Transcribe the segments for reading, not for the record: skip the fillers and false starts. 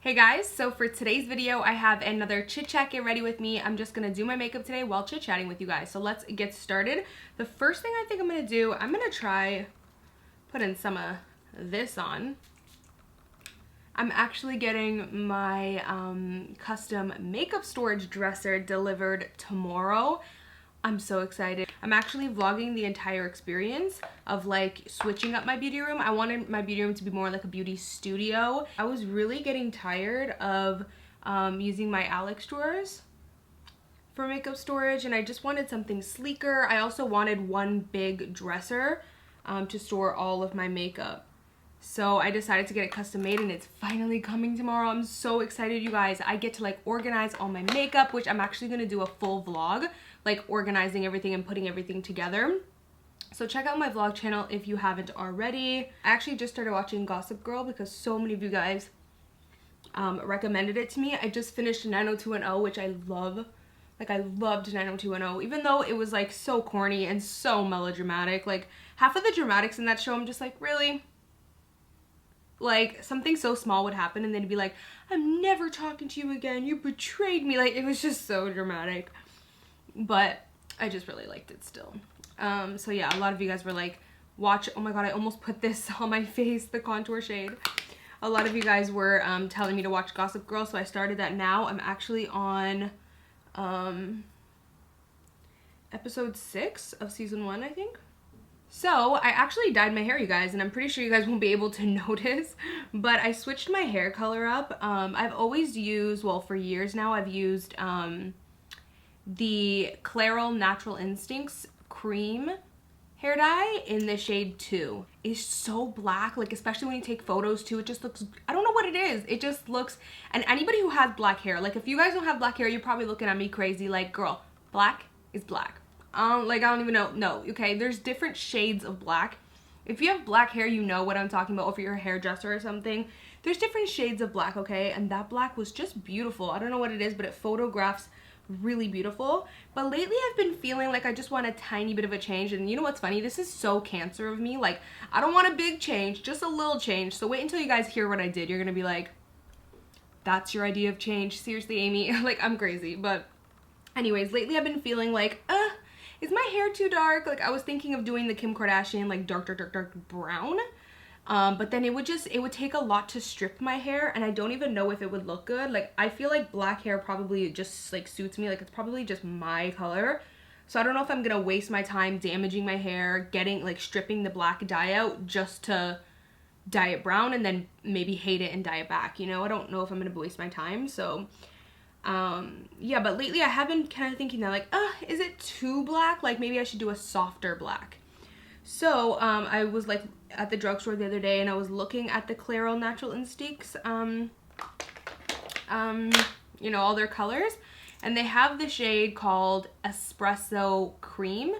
Hey guys, so for today's video, I have another chit chat. Get ready with me. I'm just gonna do my makeup today while chit chatting with you guys. So let's get started. The first thing I think I'm gonna do, I'm gonna try putting some of this on. I'm actually getting my custom makeup storage dresser delivered tomorrow. I'm so excited. I'm actually vlogging the entire experience of like switching up my beauty room. I wanted my beauty room to be more like a beauty studio. I was really getting tired of using my Alex drawers for makeup storage, and I just wanted something sleeker. I also wanted one big dresser to store all of my makeup. So I decided to get it custom made, and it's finally coming tomorrow. I'm so excited, you guys. I get to like organize all my makeup, which I'm actually gonna do a full vlog, like organizing everything and putting everything together. So check out my vlog channel if you haven't already. I actually just started watching Gossip Girl because so many of you guys recommended it to me. I just finished 90210, which I love. Like, I loved 90210, even though it was like so corny and so melodramatic. Like, half of the dramatics in that show, I'm just like, really? Like, something so small would happen and they'd be like, I'm never talking to you again, you betrayed me. Like, it was just so dramatic, but I just really liked it still. So yeah, a lot of you guys were like, watch. Oh my god, I almost put this on my face, the contour shade. A lot of you guys were telling me to watch Gossip Girl, so I started that now. I'm actually on episode 6 of season 1, I think. So I actually dyed my hair, you guys, and I'm pretty sure you guys won't be able to notice, but I switched my hair color up. I've always used, well, for years now, I've used the Clairol Natural Instincts cream hair dye in the shade 2. It's so black, like, especially when you take photos too, it just looks, I don't know what it is, it just looks, and anybody who has black hair, like, if you guys don't have black hair, you're probably looking at me crazy, like, girl, black is black. Like, I don't even know. No, okay, there's different shades of black. If you have black hair, you know what I'm talking about. Or if you're a hairdresser or something, there's different shades of black, okay? And that black was just beautiful. I don't know what it is, but it photographs really beautiful. But lately I've been feeling like I just want a tiny bit of a change. And you know what's funny? This is so Cancer of me. Like, I don't want a big change, just a little change. So wait until you guys hear what I did. You're gonna be like, that's your idea of change? Seriously, Amy? Like, I'm crazy. But anyways, lately I've been feeling like, is my hair too dark? Like, I was thinking of doing the Kim Kardashian, like, dark brown. But then it would take a lot to strip my hair, and I don't even know if it would look good. Like, I feel like black hair probably just, like, suits me. Like, it's probably just my color. So I don't know if I'm gonna waste my time damaging my hair, getting, like, stripping the black dye out just to dye it brown and then maybe hate it and dye it back, you know? I don't know if I'm gonna waste my time, so yeah, but lately I have been kind of thinking that, like, is it too black? Like, maybe I should do a softer black. So I was like at the drugstore the other day, and I was looking at the Clairol Natural Instincts you know, all their colors, and they have the shade called Espresso Cream,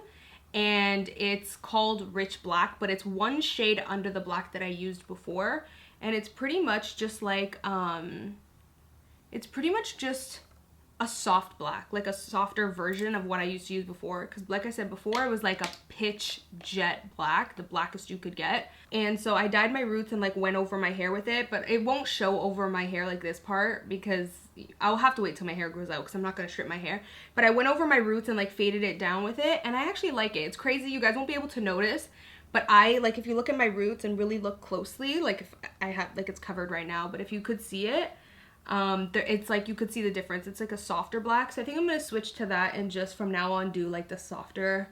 and it's called Rich Black, but it's one shade under the black that I used before, and it's pretty much just like it's pretty much just a soft black, like a softer version of what I used to use before, because like I said before, it was like a pitch jet black, the blackest you could get. And so I dyed my roots and like went over my hair with it, but it won't show over my hair like this part because I'll have to wait till my hair grows out because I'm not going to strip my hair. But I went over my roots and like faded it down with it, and I actually like it. It's crazy, you guys won't be able to notice, but I, like, if you look at my roots and really look closely, like, if I have, like, it's covered right now, but if you could see it, it's like you could see the difference. It's like a softer black, so I think I'm gonna switch to that and just from now on do like the softer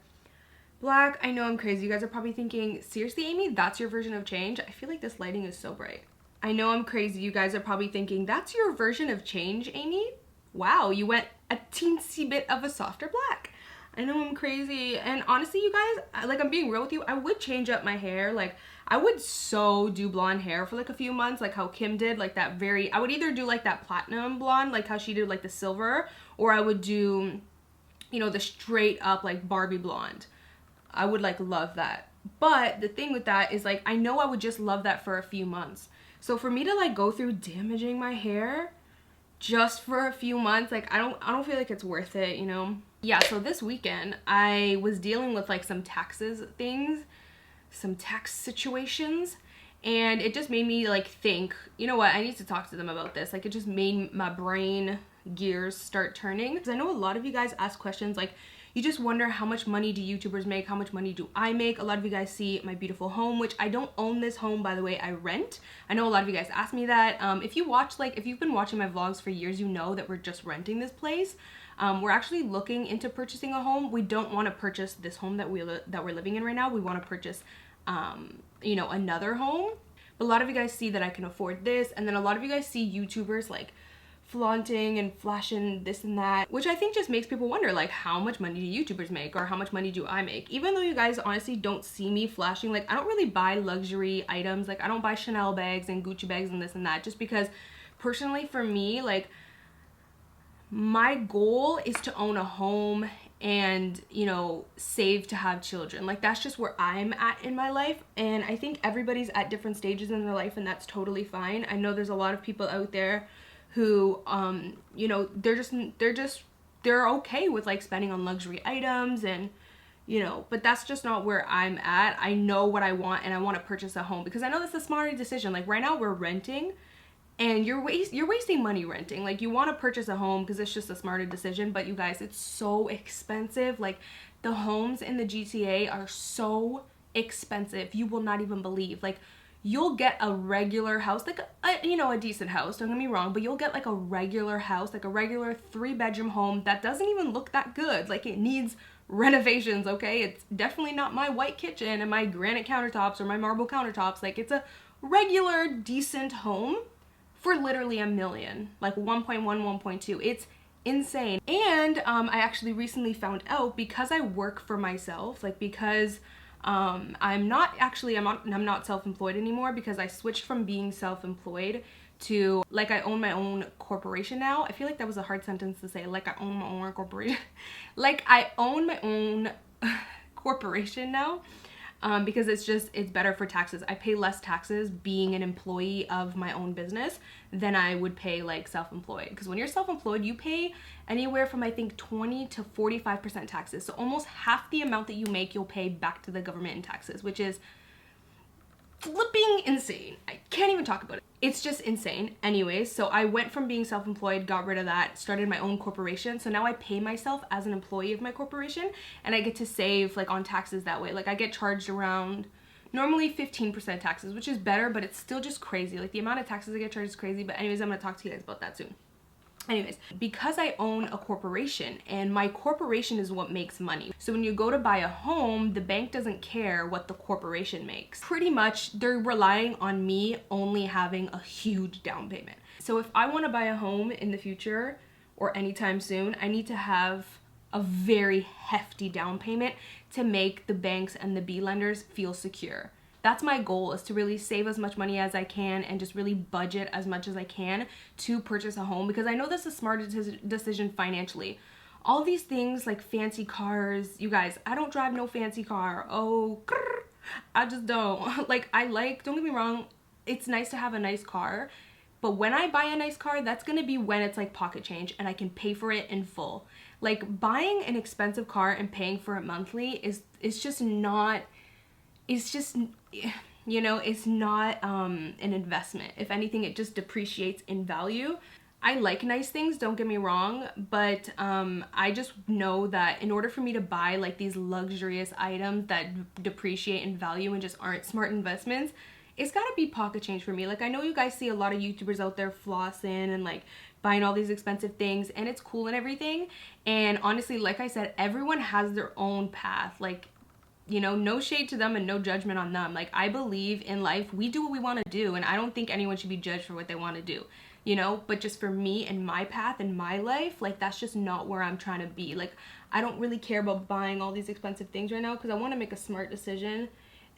black. I know I'm crazy. You guys are probably thinking, seriously, Amy, that's your version of change? I feel like this lighting is so bright. I know I'm crazy. You guys are probably thinking, that's your version of change, Amy? Wow, you went a teensy bit of a softer black. I know I'm crazy, and honestly, you guys, like, I'm being real with you, I would change up my hair. Like, I would so do blonde hair for like a few months, like how Kim did, like that I would either do like that platinum blonde, like how she did like the silver, or I would do, you know, the straight up like Barbie blonde. I would like love that. But the thing with that is, like, I know I would just love that for a few months. So for me to like go through damaging my hair just for a few months, like, I don't feel like it's worth it, you know? Yeah, so this weekend I was dealing with like some tax situations, And it just made me like think, you know what, I need to talk to them about this. Like, it just made my brain gears start turning. Because I know a lot of you guys ask questions like, you just wonder how much money do YouTubers make? How much money do I make? A lot of you guys see my beautiful home, which I don't own this home, by the way, I rent. I know a lot of you guys ask me that. If you've been watching my vlogs for years, you know that we're just renting this place. We're actually looking into purchasing a home. We don't want to purchase this home that we're living in right now. We want to purchase, you know, another home. But a lot of you guys see that I can afford this, and then a lot of you guys see YouTubers like flaunting and flashing this and that, which I think just makes people wonder, like, how much money do YouTubers make, or how much money do I make? Even though you guys honestly don't see me flashing, like, I don't really buy luxury items. Like, I don't buy Chanel bags and Gucci bags and this and that, just because personally for me, like, my goal is to own a home and, you know, save to have children. Like, that's just where I'm at in my life, and I think everybody's at different stages in their life, and that's totally fine. I know there's a lot of people out there who, you know, they're okay with like spending on luxury items, and, you know, but that's just not where I'm at. I know what I want, and I want to purchase a home because I know that's a smarter decision. Like, right now we're renting, and you're wasting money renting. Like, you want to purchase a home because it's just a smarter decision, but you guys, it's so expensive. Like, the homes in the GTA are so expensive, you will not even believe. Like, you'll get a regular house, like you know, a decent house, don't get me wrong, but you'll get like a regular house, like a regular 3-bedroom home that doesn't even look that good. Like, it needs renovations, okay? It's definitely not my white kitchen and my granite countertops or my marble countertops. Like, it's a regular decent home for literally $1 million, like 1.1, 1.2. It's insane. And I actually recently found out, because I work for myself, like, because I'm not self-employed anymore, because I switched from being self-employed to, like, I own my own corporation now. I feel like that was a hard sentence to say, like, I own my own corporation. Like, I own my own corporation now, because it's better for taxes. I pay less taxes being an employee of my own business than I would pay like self-employed. Because when you're self-employed, you pay anywhere from, I think, 20 to 45% taxes. So almost half the amount that you make, you'll pay back to the government in taxes, which is flipping insane. I can't even talk about it. It's just insane. Anyways, so I went from being self-employed, got rid of that, started my own corporation. So now I pay myself as an employee of my corporation, and I get to save like on taxes that way. Like, I get charged around normally 15% taxes, which is better, but it's still just crazy. Like, the amount of taxes I get charged is crazy. But anyways, I'm gonna talk to you guys about that soon. Anyways, because I own a corporation, and my corporation is what makes money. So when you go to buy a home, the bank doesn't care what the corporation makes. Pretty much, they're relying on me only having a huge down payment. So if I want to buy a home in the future or anytime soon, I need to have a very hefty down payment to make the banks and the B lenders feel secure. That's my goal, is to really save as much money as I can and just really budget as much as I can to purchase a home, because I know that's a smart decision financially. All these things like fancy cars, you guys, I don't drive no fancy car. Oh, I just don't. Like, don't get me wrong, it's nice to have a nice car, but when I buy a nice car, that's gonna be when it's like pocket change and I can pay for it in full. Like, buying an expensive car and paying for it monthly is just not, it's just, you know, it's not an investment. If anything, it just depreciates in value. I like nice things, don't get me wrong, but I just know that in order for me to buy like these luxurious items that depreciate in value and just aren't smart investments, it's gotta be pocket change for me. Like, I know you guys see a lot of YouTubers out there flossing and like buying all these expensive things, and it's cool and everything. And honestly, like I said, everyone has their own path. Like, you know, no shade to them and no judgment on them. Like, I believe in life, we do what we want to do, and I don't think anyone should be judged for what they want to do, you know. But just for me and my path and my life, like, that's just not where I'm trying to be. Like, I don't really care about buying all these expensive things right now, because I want to make a smart decision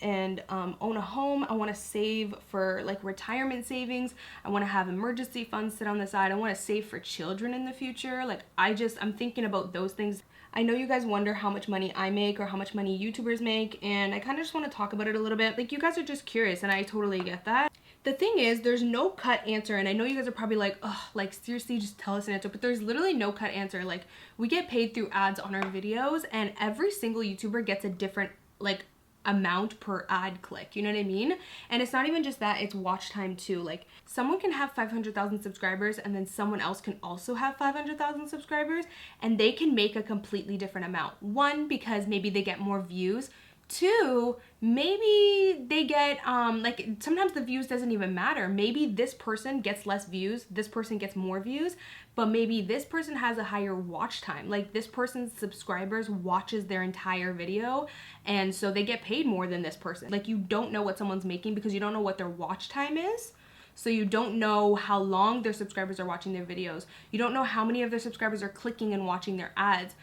and own a home. I want to save for like retirement savings. I want to have emergency funds sit on the side. I want to save for children in the future. Like, I'm thinking about those things. I know you guys wonder how much money I make or how much money YouTubers make, and I kind of just want to talk about it a little bit. Like, you guys are just curious, and I totally get that. The thing is, there's no cut answer, and I know you guys are probably like, ugh, like, seriously, just tell us an answer, but there's literally no cut answer. Like, we get paid through ads on our videos, and every single YouTuber gets a different, like, amount per ad click, you know what I mean? And it's not even just that, it's watch time too. Like someone can have 500,000 subscribers and then someone else can also have 500,000 subscribers and they can make a completely different amount. One, because maybe they get more views. Two, maybe they get like sometimes the views doesn't even matter. Maybe this person gets less views, this person gets more views, but maybe this person has a higher watch time. Like this person's subscribers watches their entire video and so they get paid more than this person. Like you don't know what someone's making because you don't know what their watch time is. So you don't know how long their subscribers are watching their videos. You don't know how many of their subscribers are clicking and watching their ads.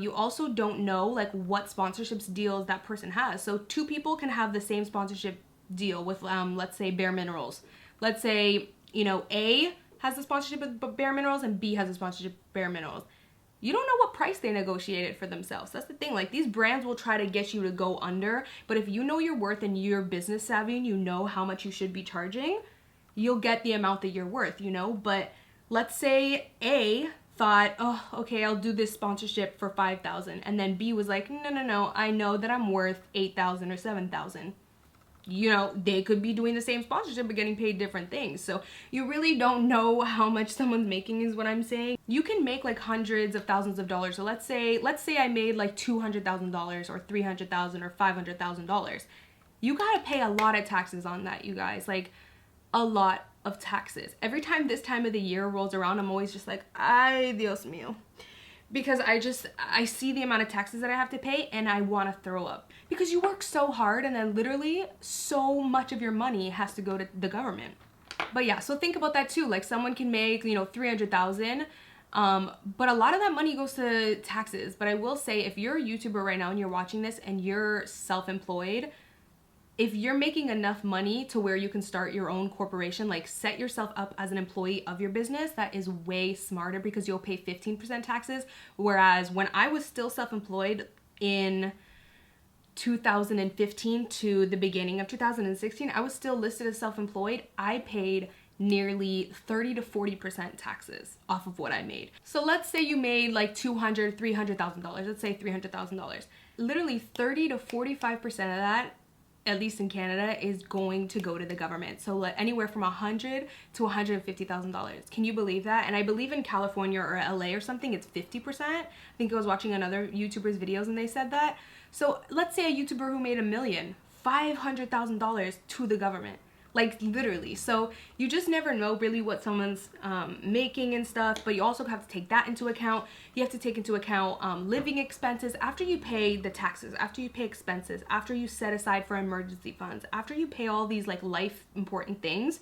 You also don't know like what sponsorships deals that person has. So two people can have the same sponsorship deal with, let's say Bare Minerals. Let's say, you know, A has the sponsorship of Bare Minerals and B has a sponsorship of Bare Minerals. You don't know what price they negotiated for themselves. That's the thing. Like these brands will try to get you to go under, but if you know your worth and you're business savvy and you know how much you should be charging, you'll get the amount that you're worth, you know? But let's say A thought, oh, okay, I'll do this sponsorship for 5,000. And then B was like, no, I know that I'm worth 8,000 or 7,000. You know, they could be doing the same sponsorship but getting paid different things. So you really don't know how much someone's making is what I'm saying. You can make like hundreds of thousands of dollars. So let's say I made like $200,000 or $300,000 or $500,000. You gotta pay a lot of taxes on that, you guys. Like a lot of taxes. Every time this time of the year rolls around, I'm always just like, ay, Dios mío. Because I see the amount of taxes that I have to pay and I want to throw up. Because you work so hard and then literally so much of your money has to go to the government. But yeah, so think about that too. Like someone can make, you know, 300,000, but a lot of that money goes to taxes. But I will say if you're a YouTuber right now and you're watching this and you're self-employed, if you're making enough money to where you can start your own corporation, like set yourself up as an employee of your business, that is way smarter because you'll pay 15% taxes. Whereas when I was still self-employed in 2015 to the beginning of 2016, I was still listed as self-employed. I paid nearly 30 to 40% taxes off of what I made. So let's say you made like $200,000, $300,000. Let's say $300,000. Literally 30 to 45% of that, at least in Canada, is going to go to the government. So anywhere from $100,000 to $150,000. Can you believe that? And I believe in California or LA or something, it's 50%. I think I was watching another YouTuber's videos and they said that. So let's say a YouTuber who made $1 million, $500,000 to the government. Like literally. So you just never know really what someone's making and stuff, but you also have to take that into account. You have to take into account living expenses after you pay the taxes, after you pay expenses, after you set aside for emergency funds, after you pay all these like life important things.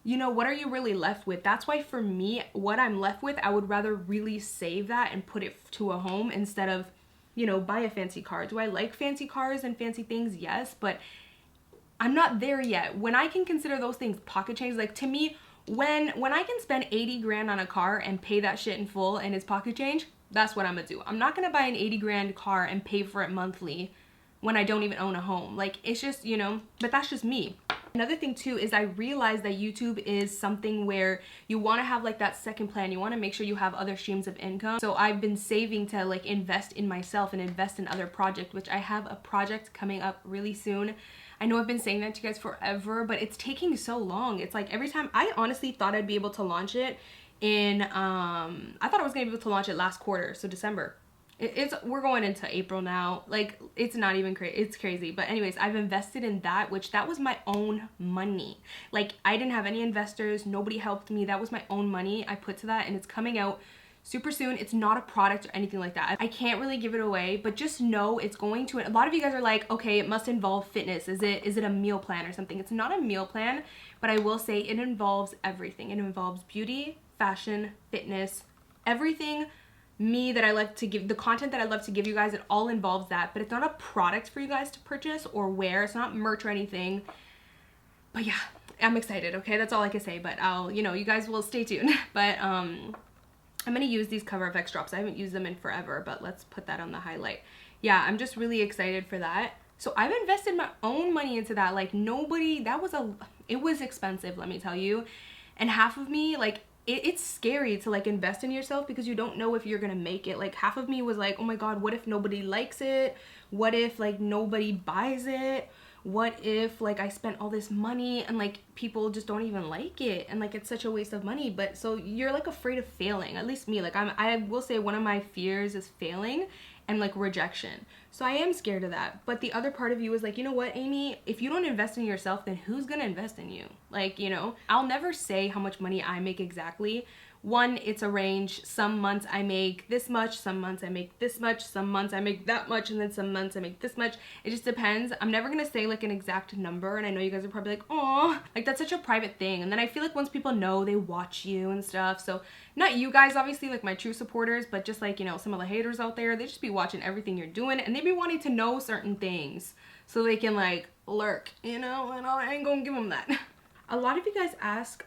You know, what are you really left with? That's why for me, what I'm left with, I would rather really save that and put it to a home instead of, you know, buy a fancy car. Do I like fancy cars and fancy things? Yes, but I'm not there yet. When I can consider those things pocket change, like to me, when I can spend 80 grand on a car and pay that shit in full and it's pocket change, that's what I'm gonna do. I'm not gonna buy an 80 grand car and pay for it monthly when I don't even own a home. Like it's just, you know, but that's just me. Another thing too is I realized that YouTube is something where you want to have like that second plan. You want to make sure you have other streams of income. So I've been saving to like invest in myself and invest in other projects, which I have a project coming up really soon. I know I've been saying that to you guys forever, but it's taking so long. It's like every time, I honestly thought I'd be able to launch it in, I thought I was gonna be able to launch it last quarter, so December. We're going into April now. Like, it's not even crazy. It's crazy. But anyways, I've invested in that, which that was my own money. Like, I didn't have any investors. Nobody helped me. That was my own money I put to that, and it's coming out super soon. It's not a product or anything like that. I can't really give it away, but just know it's going to. A lot of you guys are like, okay, it must involve fitness. Is it a meal plan or something? It's not a meal plan, but I will say it involves everything. It involves beauty, fashion, fitness, everything. Me that I like to give, the content that I love to give you guys, it all involves that. But it's not a product for you guys to purchase or wear. It's not merch or anything. But yeah, I'm excited. Okay, that's all I can say. But I'll, you know, you guys will stay tuned. But I'm gonna use these Cover FX drops. I haven't used them in forever, but let's put that on the highlight. Yeah, I'm just really excited for that. So I've invested my own money into that. Like nobody, it was expensive, let me tell you. And half of me, like, it's scary to like invest in yourself because you don't know if you're gonna make it. Like half of me was like, oh my god, what if nobody likes it? What if like nobody buys it? What if like I spent all this money and like people just don't even like it, and like it's such a waste of money? But so you're like afraid of failing. At least me, like I will say one of my fears is failing and like rejection. So I am scared of that. But the other part of you is like, you know what, Amy, if you don't invest in yourself, then who's gonna invest in you? Like, you know, I'll never say how much money I make exactly. One, it's a range. Some months I make this much, some months I make this much, some months I make that much, and then some months I make this much. It just depends. I'm never gonna say like an exact number, and I know you guys are probably like, oh, like that's such a private thing. And then I feel like once people know, they watch you and stuff. So not you guys, obviously, like my true supporters, but just like, you know, some of the haters out there, they just be watching everything you're doing, and they be wanting to know certain things so they can like lurk, you know, and I ain't gonna give them that. A lot of you guys ask,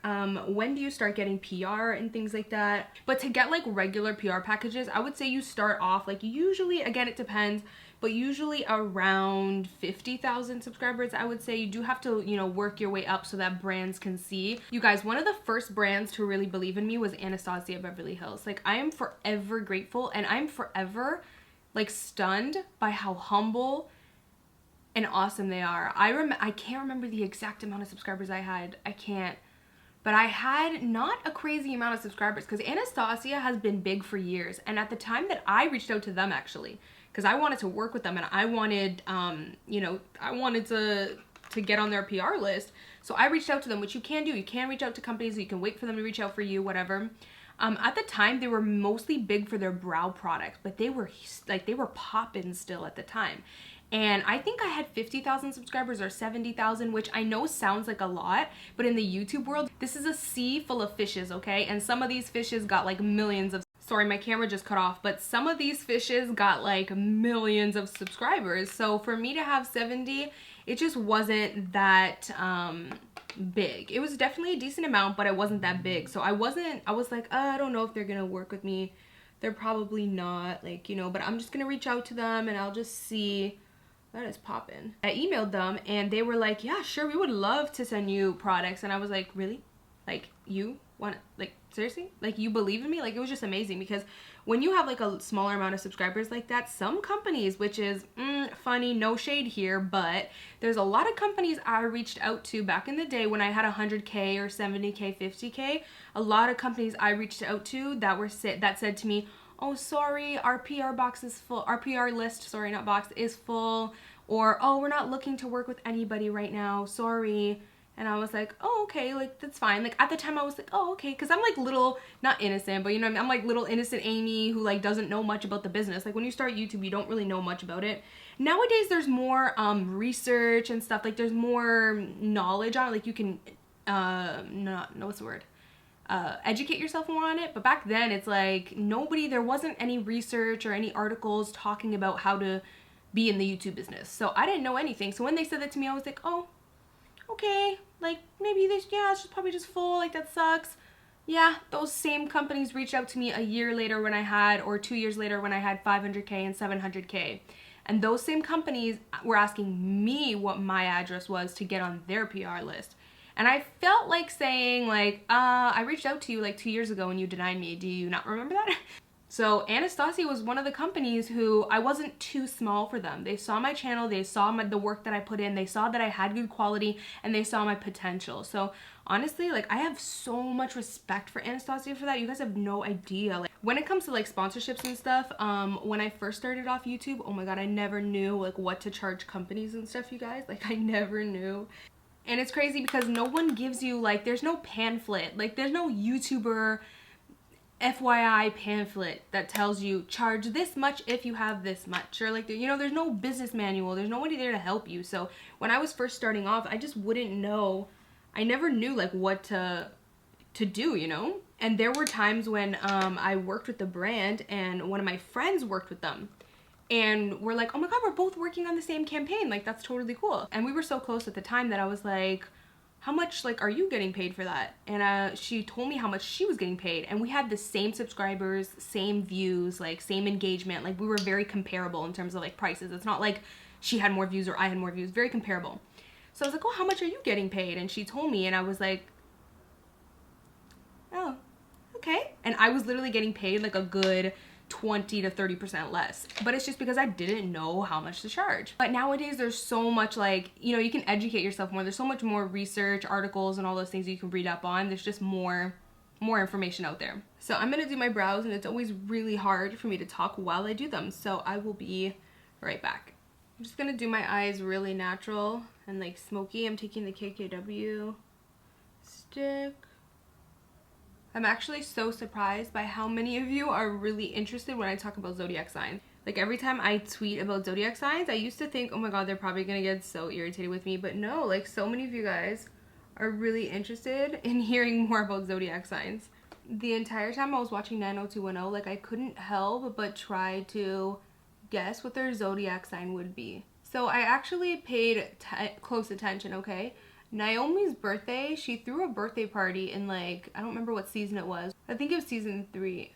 when do you start getting PR and things like that? But to get like regular PR packages, I would say you start off like usually, again, it depends, but usually around 50,000 subscribers. I would say you do have to, you know, work your way up so that brands can see. You guys, one of the first brands to really believe in me was Anastasia Beverly Hills. Like I am forever grateful, and I'm forever like stunned by how humble and awesome they are. I can't remember the exact amount of subscribers I had. I can't. But I had not a crazy amount of subscribers because Anastasia has been big for years. And at the time that I reached out to them, actually, because I wanted to work with them and I wanted, you know, I wanted to get on their PR list. So I reached out to them, which you can do. You can reach out to companies. You can wait for them to reach out for you, whatever. At the time, they were mostly big for their brow products, but they were popping still at the time. And I think I had 50,000 subscribers or 70,000, which I know sounds like a lot, but in the YouTube world, this is a sea full of fishes, okay? And some of these fishes got like millions of, sorry, my camera just cut off, but some of these fishes got like millions of subscribers. So for me to have 70, it just wasn't that big. It was definitely a decent amount, but it wasn't that big. So I was like, I don't know if they're gonna work with me. They're probably not, like, you know, but I'm just gonna reach out to them and I'll just see. That is poppin'. I emailed them and they were like, yeah, sure, we would love to send you products. And I was like, really? Like, you want, like, seriously? Like, you believe in me? Like, it was just amazing because when you have like a smaller amount of subscribers like that, some companies, which is funny, no shade here, but there's a lot of companies I reached out to back in the day when I had 100K or 70K, 50K. A lot of companies I reached out to that said to me, oh, sorry, our PR box is full, our PR list, sorry, not box, is full, or, oh, we're not looking to work with anybody right now, sorry. And I was like, oh, okay, like, that's fine. Like, at the time, I was like, oh, okay, because I'm, like, little, not innocent, but, you know what I mean? I'm, like, little innocent Amy who, like, doesn't know much about the business. Like, when you start YouTube, you don't really know much about it. Nowadays, there's more research and stuff. Like, there's more knowledge on it. Like, you can, what's the word? Educate yourself more on it. But back then it's like there wasn't any research or any articles talking about how to be in the YouTube business. So I didn't know anything. So when they said that to me, I was like, oh, okay, like maybe this, yeah, it's just probably just full, like that sucks. Yeah, those same companies reached out to me a year later when I had, or 2 years later when I had 500K and 700K. And those same companies were asking me what my address was to get on their PR list. And I felt like saying, like, I reached out to you like 2 years ago and you denied me. Do you not remember that? So Anastasia was one of the companies who I wasn't too small for them. They saw my channel, they saw the work that I put in, they saw that I had good quality, and they saw my potential. So honestly, like, I have so much respect for Anastasia for that. You guys have no idea. Like, when it comes to like sponsorships and stuff, when I first started off YouTube, oh my god, I never knew like what to charge companies and stuff, you guys. Like, I never knew. And it's crazy because no one gives you, like, there's no pamphlet. Like, there's no YouTuber FYI pamphlet that tells you charge this much if you have this much. Or, like, you know, there's no business manual. There's nobody there to help you. So when I was first starting off, I just wouldn't know. I never knew, like, what to do, you know? And there were times when I worked with the brand and one of my friends worked with them. And we're like, oh my god, we're both working on the same campaign. Like, that's totally cool. And we were so close at the time that I was like, how much, like, are you getting paid for that? And she told me how much she was getting paid. And we had the same subscribers, same views, like, same engagement. Like, we were very comparable in terms of, like, prices. It's not like she had more views or I had more views. Very comparable. So I was like, oh, how much are you getting paid? And she told me, and I was like, oh, And I was literally getting paid like a good 20 to 30% less. But it's just because I didn't know how much to charge. But nowadays there's so much, like, you know, you can educate yourself more. There's so much more research, articles, and all those things you can read up on. There's just more information out there. So I'm gonna do my brows, and it's always really hard for me to talk while I do them. So I will be right back. I'm just gonna do my eyes really natural and like smoky. I'm taking the KKW stick. I'm actually so surprised by how many of you are really interested when I talk about zodiac signs. Like every time I tweet about zodiac signs, I used to think, oh my god, they're probably gonna get so irritated with me. But no, like so many of you guys are really interested in hearing more about zodiac signs. The entire time I was watching 90210, like I couldn't help but try to guess what their zodiac sign would be. So I actually paid close attention, okay? Naomi's birthday, she threw a birthday party in like, I don't remember what season it was. I think it was season 3.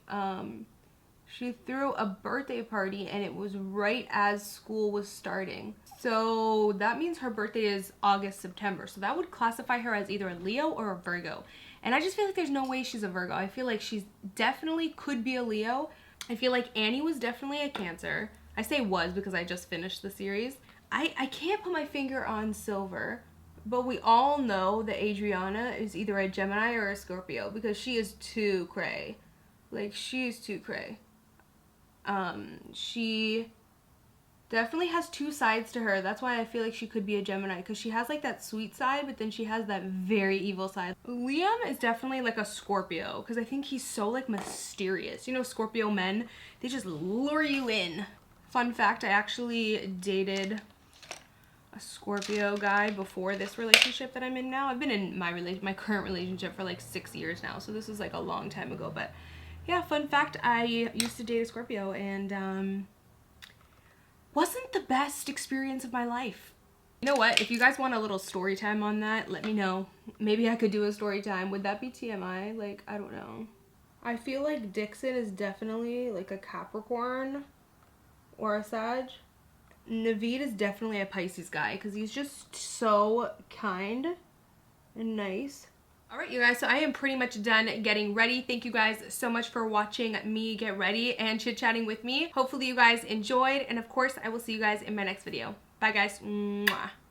She threw a birthday party and it was right as school was starting. So that means her birthday is August, September. So that would classify her as either a Leo or a Virgo. And I just feel like there's no way she's a Virgo. I feel like she's definitely could be a Leo. I feel like Annie was definitely a Cancer. I say was because I just finished the series. I can't put my finger on Silver, but we all know that Adriana is either a Gemini or a Scorpio because she is too cray. Like, she is too cray. She definitely has two sides to her. That's why I feel like she could be a Gemini, because she has like that sweet side, but then she has that very evil side. Liam is definitely like a Scorpio, because I think he's so like mysterious. You know, Scorpio men, they just lure you in. Fun fact, I actually dated a Scorpio guy before this relationship that I'm in now. I've been in my current relationship for like 6 years now, so this is like a long time ago. But yeah, fun fact, I used to date a Scorpio, and wasn't the best experience of my life. You know what? If you guys want a little story time on that, let me know. Maybe I could do a story time. Would that be TMI? Like, I don't know. I feel like Dixon is definitely like a Capricorn or a Sag. Naveed is definitely a Pisces guy because he's just so kind and nice. Alright you guys, so I am pretty much done getting ready. Thank you guys so much for watching me get ready and chit-chatting with me. Hopefully you guys enjoyed, and of course I will see you guys in my next video. Bye guys. Mwah.